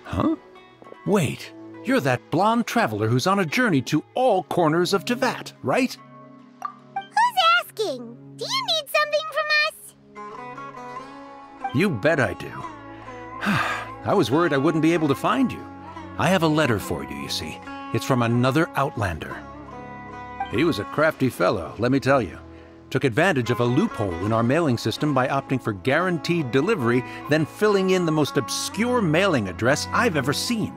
Huh? Wait, you're that blonde traveler who's on a journey to all corners of Teyvat, right? Who's asking? Do you need something from us? You bet I do. I was worried I wouldn't be able to find you. I have a letter for you, you see. It's from another Outlander. He was a crafty fellow, let me tell you. Took advantage of a loophole in our mailing system by opting for guaranteed delivery, then filling in the most obscure mailing address I've ever seen.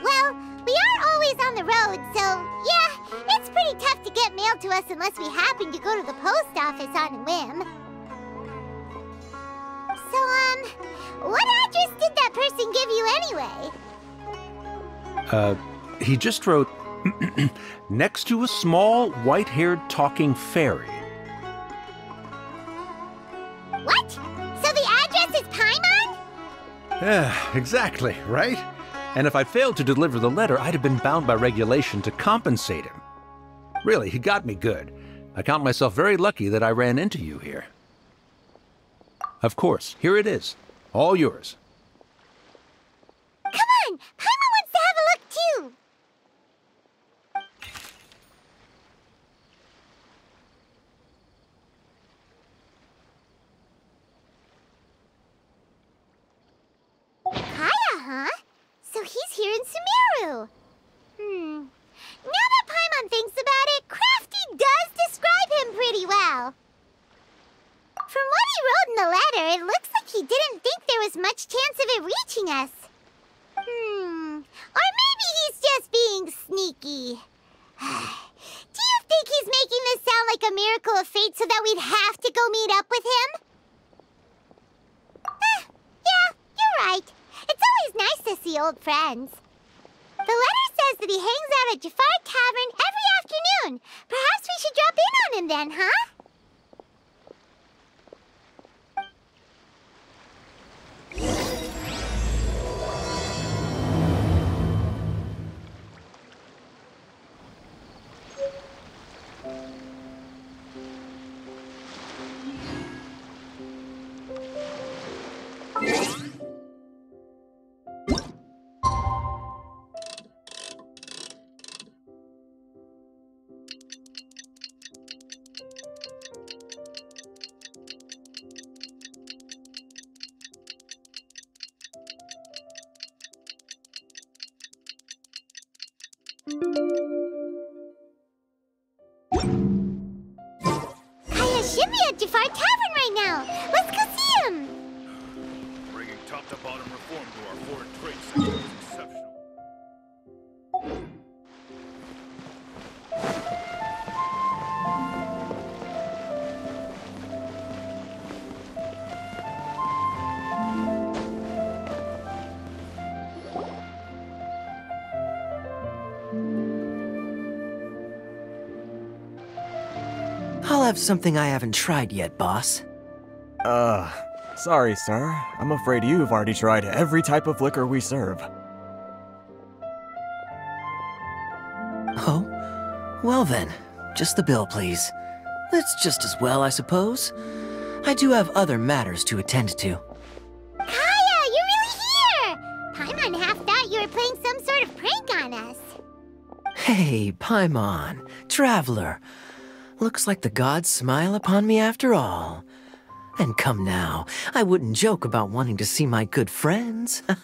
Well, we are always on the road, so yeah, it's pretty tough to get mail to us unless we happen to go to the post office on a whim. So, what address did that person give you anyway? He just wrote, next to a small, white-haired talking fairy. What? So the address is Paimon? Yeah, exactly, right? And if I failed to deliver the letter, I'd have been bound by regulation to compensate him. Really, he got me good. I count myself very lucky that I ran into you here. Of course, here it is. All yours. Come on! Paimon wants to have a look too! Kaya, huh? So he's here in Sumeru. Now that Paimon thinks about it, Crafty does describe him pretty well. From what he wrote in the letter, it looks like he didn't think there was much chance of it reaching us. Or maybe he's just being sneaky. Do you think he's making this sound like a miracle of fate so that we'd have to go meet up with him? Yeah, you're right. It's always nice to see old friends. The letter says that he hangs out at Jafar Tavern every afternoon. Perhaps we should drop in on him then, huh? Kaya should be at Jafar Tavern right now. Let's go see him. Bringing top-to-bottom reform to our foreign trade sector is exceptional. I'll have something I haven't tried yet, boss. Sorry, sir. I'm afraid you've already tried every type of liquor we serve. Oh? Well then, just the bill, please. That's just as well, I suppose. I do have other matters to attend to. Kaya, you're really here! Paimon half thought you were playing some sort of prank on us. Hey, Paimon, traveler. Looks like the gods smile upon me after all. And come now, I wouldn't joke about wanting to see my good friends. Wait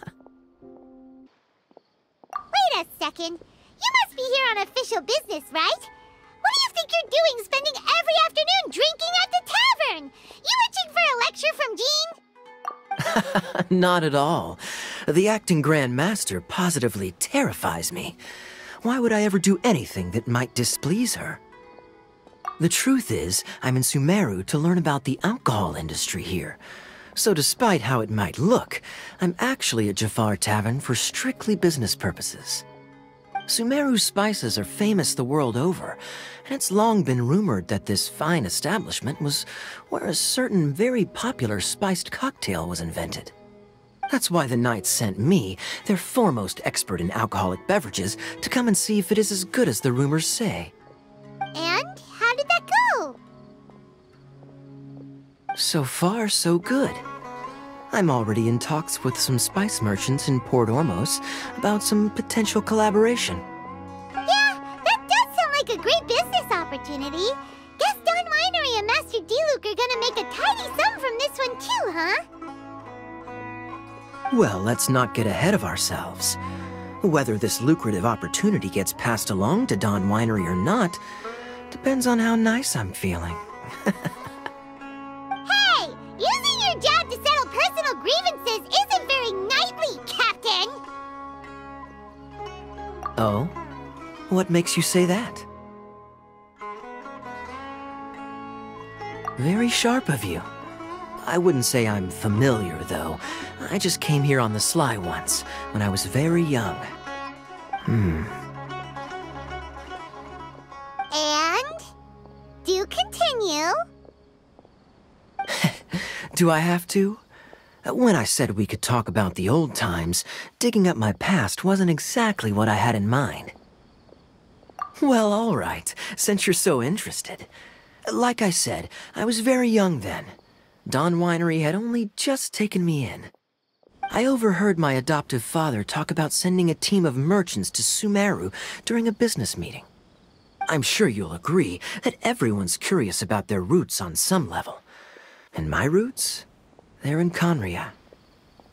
a second. You must be here on official business, right? What do you think you're doing spending every afternoon drinking at the tavern? You itching for a lecture from Jean? Not at all. The acting Grand Master positively terrifies me. Why would I ever do anything that might displease her? The truth is, I'm in Sumeru to learn about the alcohol industry here. So despite how it might look, I'm actually at Jafar Tavern for strictly business purposes. Sumeru's spices are famous the world over, and it's long been rumored that this fine establishment was where a certain very popular spiced cocktail was invented. That's why the Knights sent me, their foremost expert in alcoholic beverages, to come and see if it is as good as the rumors say. And how did that go? So far, so good. I'm already in talks with some spice merchants in Port Ormos about some potential collaboration. Yeah, that does sound like a great business opportunity. Guess Don Winery and Master D-Luke are gonna make a tidy sum from this one too, huh? Well, let's not get ahead of ourselves. Whether this lucrative opportunity gets passed along to Don Winery or not depends on how nice I'm feeling. Hey! Using your job to settle personal grievances isn't very knightly, Captain! Oh? What makes you say that? Very sharp of you. I wouldn't say I'm familiar, though. I just came here on the sly once, when I was very young. And? Do continue. Do I have to? When I said we could talk about the old times, digging up my past wasn't exactly what I had in mind. Well, all right, since you're so interested. Like I said, I was very young then. Don Winery had only just taken me in. I overheard my adoptive father talk about sending a team of merchants to Sumeru during a business meeting. I'm sure you'll agree that everyone's curious about their roots on some level. And my roots? They're in Conria,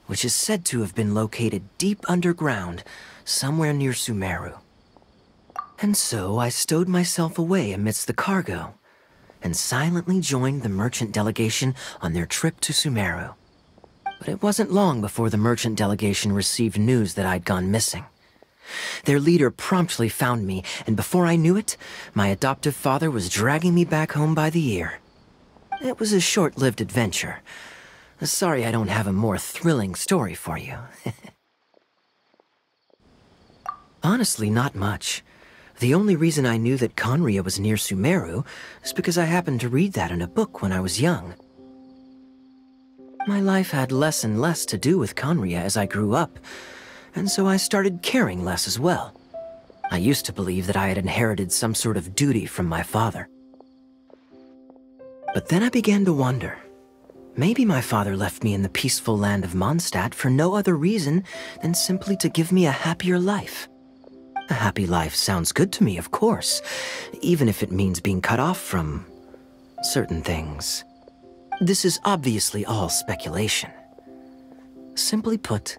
which is said to have been located deep underground, somewhere near Sumeru. And so I stowed myself away amidst the cargo, and silently joined the merchant delegation on their trip to Sumeru. But it wasn't long before the merchant delegation received news that I'd gone missing. Their leader promptly found me, and before I knew it, my adoptive father was dragging me back home by the ear. It was a short-lived adventure. Sorry I don't have a more thrilling story for you. Honestly, not much. The only reason I knew that Conria was near Sumeru is because I happened to read that in a book when I was young. My life had less and less to do with Conria as I grew up, and so I started caring less as well. I used to believe that I had inherited some sort of duty from my father. But then I began to wonder. Maybe my father left me in the peaceful land of Mondstadt for no other reason than simply to give me a happier life. A happy life sounds good to me, of course, even if it means being cut off from certain things. This is obviously all speculation. Simply put,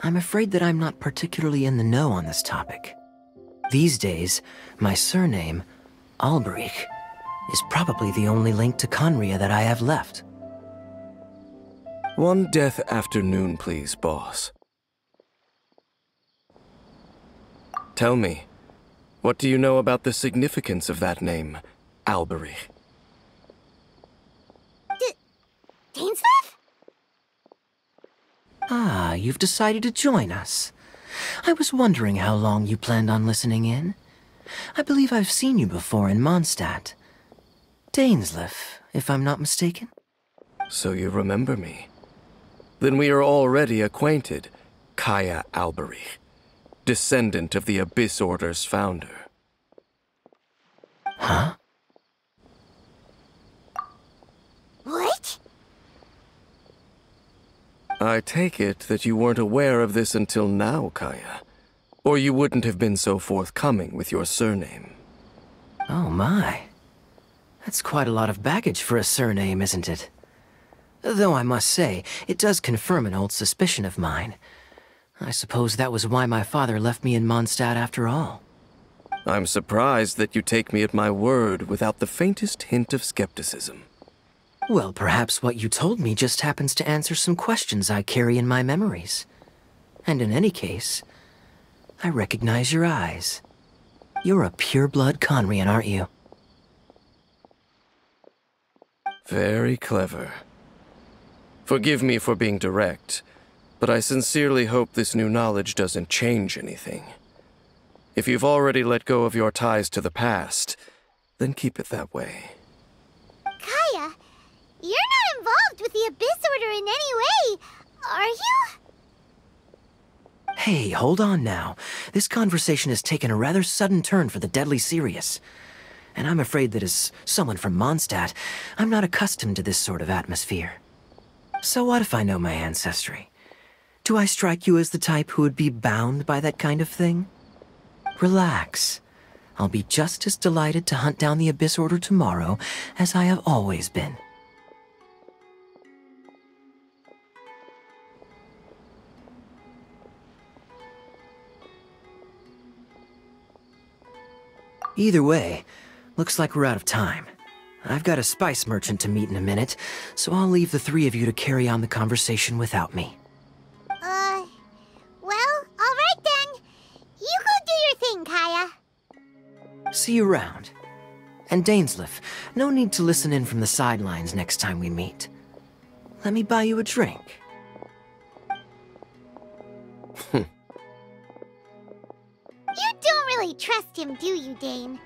I'm afraid that I'm not particularly in the know on this topic. These days, my surname, Alberich, is probably the only link to Conria that I have left. One death afternoon, please, boss. Tell me, what do you know about the significance of that name, Alberich? Dainsleif? Ah, you've decided to join us. I was wondering how long you planned on listening in. I believe I've seen you before in Mondstadt. Dainsleif, if I'm not mistaken. So you remember me. Then we are already acquainted, Kaya Alberich, descendant of the Abyss Order's founder. Huh? What? I take it that you weren't aware of this until now, Kaya. Or you wouldn't have been so forthcoming with your surname. Oh my. That's quite a lot of baggage for a surname, isn't it? Though I must say, it does confirm an old suspicion of mine. I suppose that was why my father left me in Mondstadt after all. I'm surprised that you take me at my word without the faintest hint of skepticism. Well, perhaps what you told me just happens to answer some questions I carry in my memories. And in any case, I recognize your eyes. You're a pure-blood Conrian, aren't you? Very clever. Forgive me for being direct, but I sincerely hope this new knowledge doesn't change anything. If you've already let go of your ties to the past, then keep it that way. Kaya, you're not involved with the Abyss Order in any way, are you? Hey, hold on now. This conversation has taken a rather sudden turn for the deadly serious. And I'm afraid that as someone from Mondstadt, I'm not accustomed to this sort of atmosphere. So what if I know my ancestry? Do I strike you as the type who would be bound by that kind of thing? Relax. I'll be just as delighted to hunt down the Abyss Order tomorrow as I have always been. Either way, looks like we're out of time. I've got a spice merchant to meet in a minute, so I'll leave the three of you to carry on the conversation without me. Well, alright then. You go do your thing, Kaya. See you around. And Dainsleif, no need to listen in from the sidelines next time we meet. Let me buy you a drink. You don't really trust him, do you, Dane?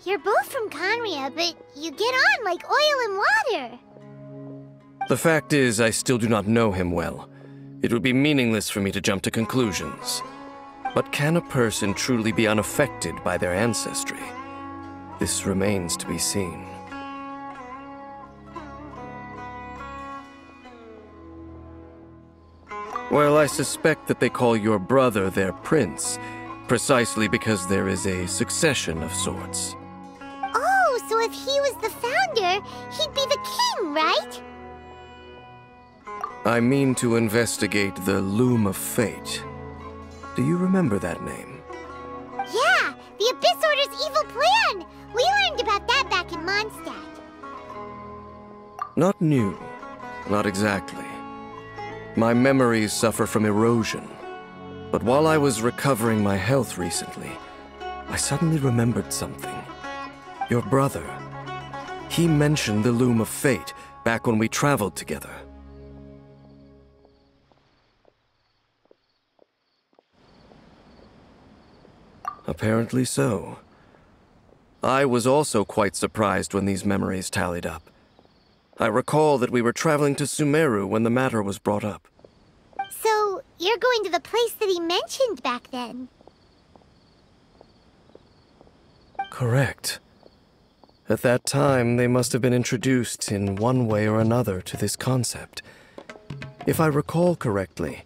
You're both from Conria, but you get on like oil and water. The fact is, I still do not know him well. It would be meaningless for me to jump to conclusions. But can a person truly be unaffected by their ancestry? This remains to be seen. Well, I suspect that they call your brother their prince, precisely because there is a succession of sorts. Oh, so if he was the founder, he'd be the king, right? I mean to investigate the Loom of Fate. Do you remember that name? Yeah, the Abyss Order's evil plan! We learned about that back in Mondstadt. Not new. Not exactly. My memories suffer from erosion. But while I was recovering my health recently, I suddenly remembered something. Your brother. He mentioned the Loom of Fate back when we traveled together. Apparently so. I was also quite surprised when these memories tallied up. I recall that we were traveling to Sumeru when the matter was brought up. So, you're going to the place that he mentioned back then? Correct. At that time, they must have been introduced in one way or another to this concept. If I recall correctly,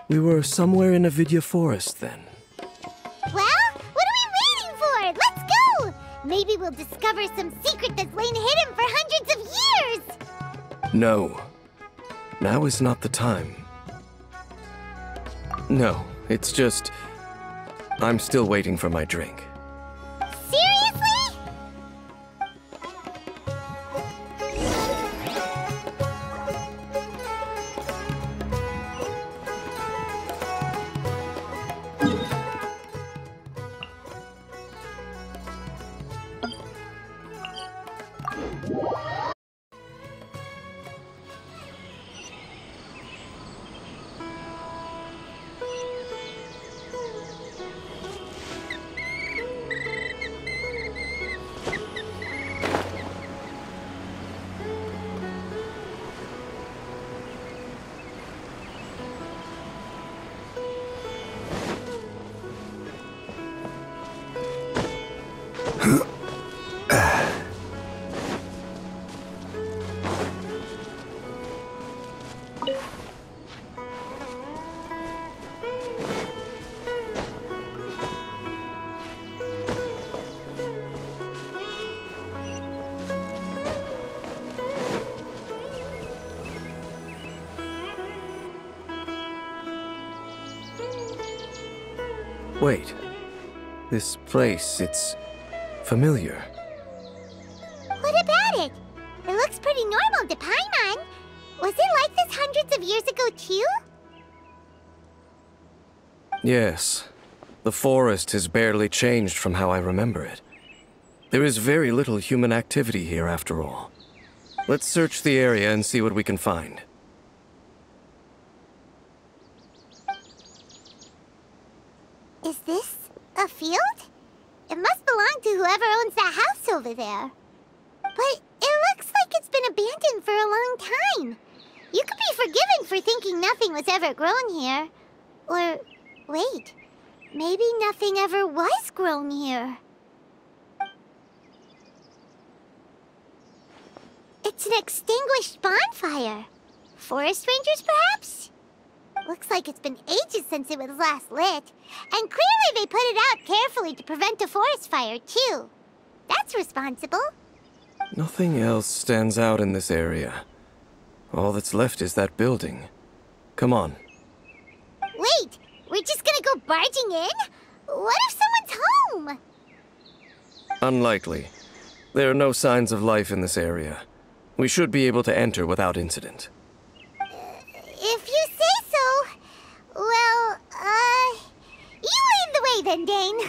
we were somewhere in Avidya Forest then. Well, what are we waiting for? Let's go! Maybe we'll discover some secret that's lain hidden for hundreds of years! No. Now is not the time. No, it's just... I'm still waiting for my drink. Seriously? Wait. This place, it's familiar. What about it? It looks pretty normal, to Paimon. Was it like this hundreds of years ago, too? Yes. The forest has barely changed from how I remember it. There is very little human activity here after all. Let's search the area and see what we can find. Is this a field? It must belong to whoever owns that house over there. But it looks like it's been abandoned for a long time. You could be forgiven for thinking nothing was ever grown here. Or, wait, maybe nothing ever was grown here. It's an extinguished bonfire. Forest rangers, perhaps? Looks like it's been ages since it was last lit. And clearly they put it out carefully to prevent a forest fire, too. That's responsible. Nothing else stands out in this area. All that's left is that building. Come on. Wait, we're just gonna go barging in? What if someone's home? Unlikely. There are no signs of life in this area. We should be able to enter without incident. If you say so. Well, you lead the way then, Dane.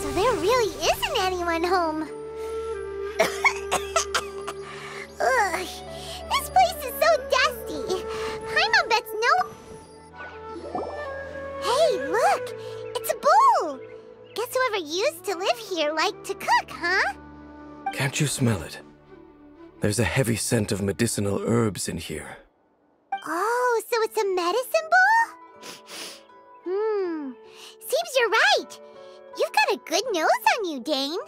So there really isn't anyone home. Ugh, this place is so dusty. Paimon bets no... Hey, look! It's a bull! Guess whoever used to live here liked to cook, huh? Can't you smell it? There's a heavy scent of medicinal herbs in here. Oh, so it's a medicine bull? Seems you're right. You've got a good nose on you, Dane.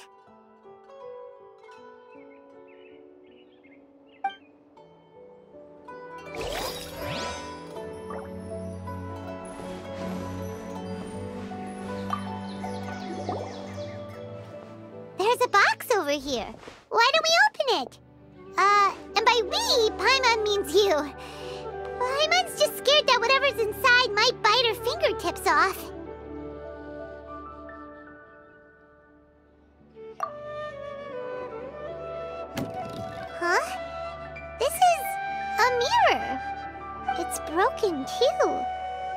There's a box over here. Why don't we open it? And by we, Paimon means you. Paimon's just scared that whatever's inside might bite her fingertips off. Huh? This is a mirror. It's broken, too.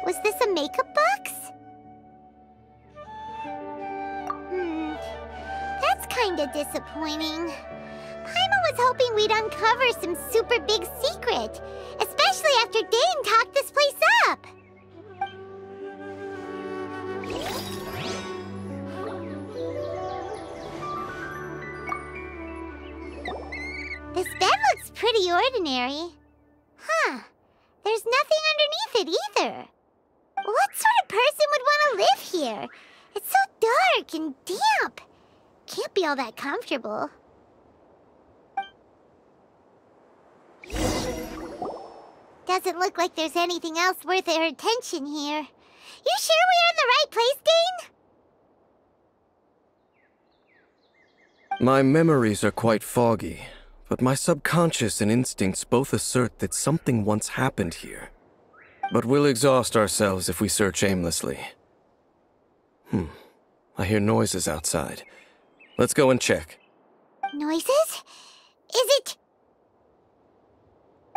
Was this a makeup box? That's kinda disappointing. Paimon was hoping we'd uncover some super big secret, especially after Dane talked this place up. This bed looks pretty ordinary. Huh. There's nothing underneath it either. What sort of person would want to live here? It's so dark and damp. Can't be all that comfortable. Doesn't look like there's anything else worth our attention here. You sure we're in the right place, Dane? My memories are quite foggy, but my subconscious and instincts both assert that something once happened here. But we'll exhaust ourselves if we search aimlessly. I hear noises outside. Let's go and check. Noises? Is it...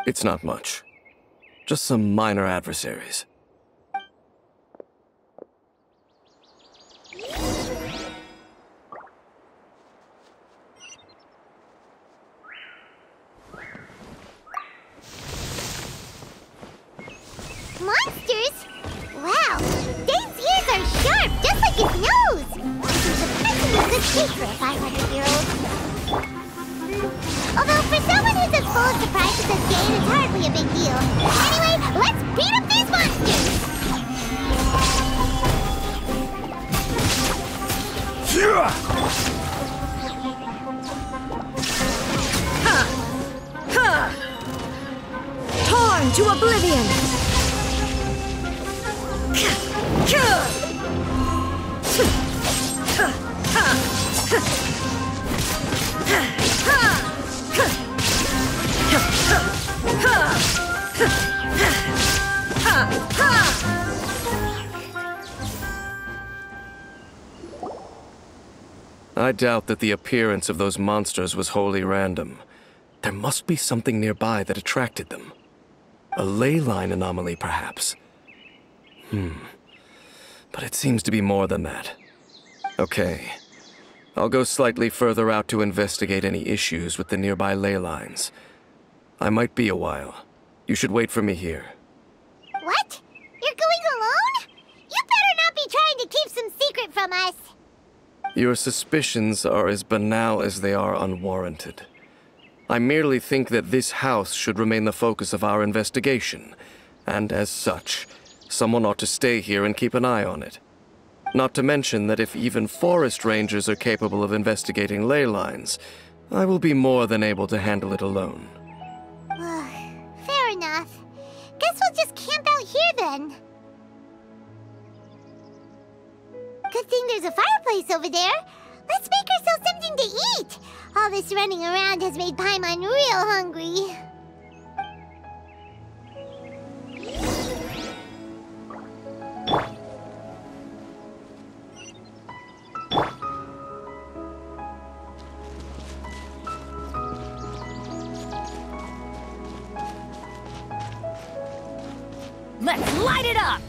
It's not much. Just some minor adversaries. Monsters? Wow, Dane's ears are sharp, just like his nose! Surprisingly good shape for a 500-year-old. Although for someone who's as full of surprises as Dane, it's hardly a big deal. Anyway, let's beat up these monsters! Torn to oblivion! I doubt that the appearance of those monsters was wholly random. There must be something nearby that attracted them. A ley line anomaly, perhaps. But it seems to be more than that. Okay. I'll go slightly further out to investigate any issues with the nearby ley lines. I might be a while. You should wait for me here. What? You're going alone? You better not be trying to keep some secret from us. Your suspicions are as banal as they are unwarranted. I merely think that this house should remain the focus of our investigation, and as such, someone ought to stay here and keep an eye on it. Not to mention that if even forest rangers are capable of investigating ley lines, I will be more than able to handle it alone. Fair enough. Guess we'll just camp out here then. Good thing there's a fireplace over there. Let's make ourselves something to eat. All this running around has made Paimon real hungry. Let's light it up!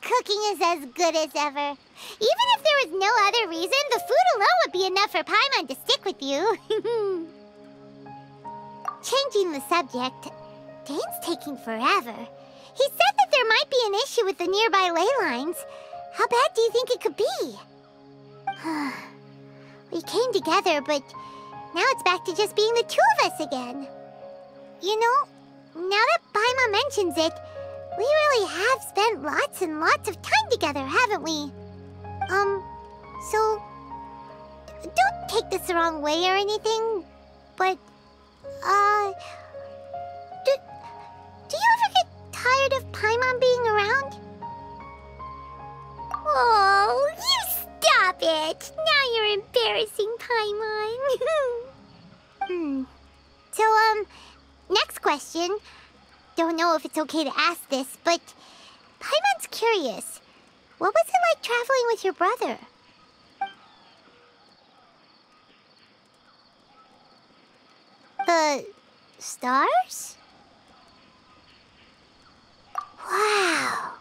Cooking is as good as ever. Even if there was no other reason, the food alone would be enough for Paimon to stick with you. Changing the subject, Dane's taking forever. He said that there might be an issue with the nearby ley lines. How bad do you think it could be? We came together, but now it's back to just being the two of us again. You know, now that Paimon mentions it, we really have spent lots and lots of time together, haven't we? So... don't take this the wrong way or anything, but... Do you ever get tired of Paimon being around? Oh, you stop it! Now you're embarrassing Paimon. So, next question. Don't know if it's okay to ask this, but Paimon's curious. What was it like traveling with your brother? The stars? Wow.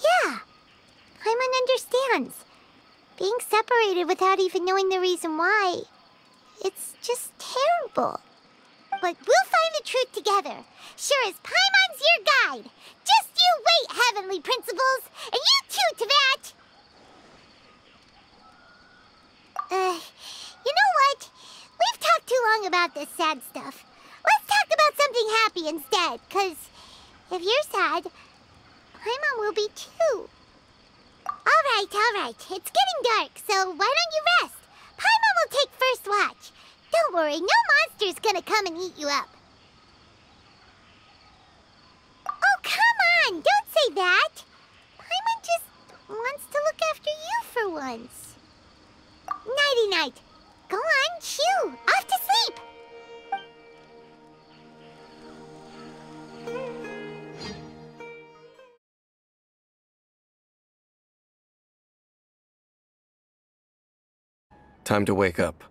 Yeah, Paimon understands. Being separated without even knowing the reason why, it's just terrible. But we'll find the truth together. Sure as Paimon's your guide. Just you wait, heavenly principles, and you too, Teyvat. You know what? We've talked too long about this sad stuff. Let's talk about something happy instead, 'cause if you're sad, Paimon will be too. All right. It's getting dark, so why don't you rest? Paimon will take first watch. Don't worry, no monster's gonna come and eat you up. Oh, come on! Don't say that! Paimon just wants to look after you for once. Nighty-night. Go on, chew. Off to sleep. Time to wake up.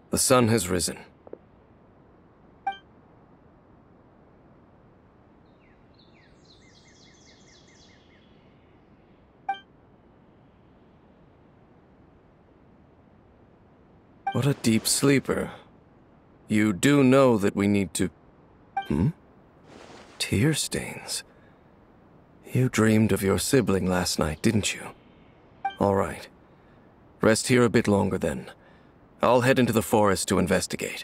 The sun has risen. What a deep sleeper. You do know that we need to... Tear stains. You dreamed of your sibling last night, didn't you? All right. Rest here a bit longer then. I'll head into the forest to investigate.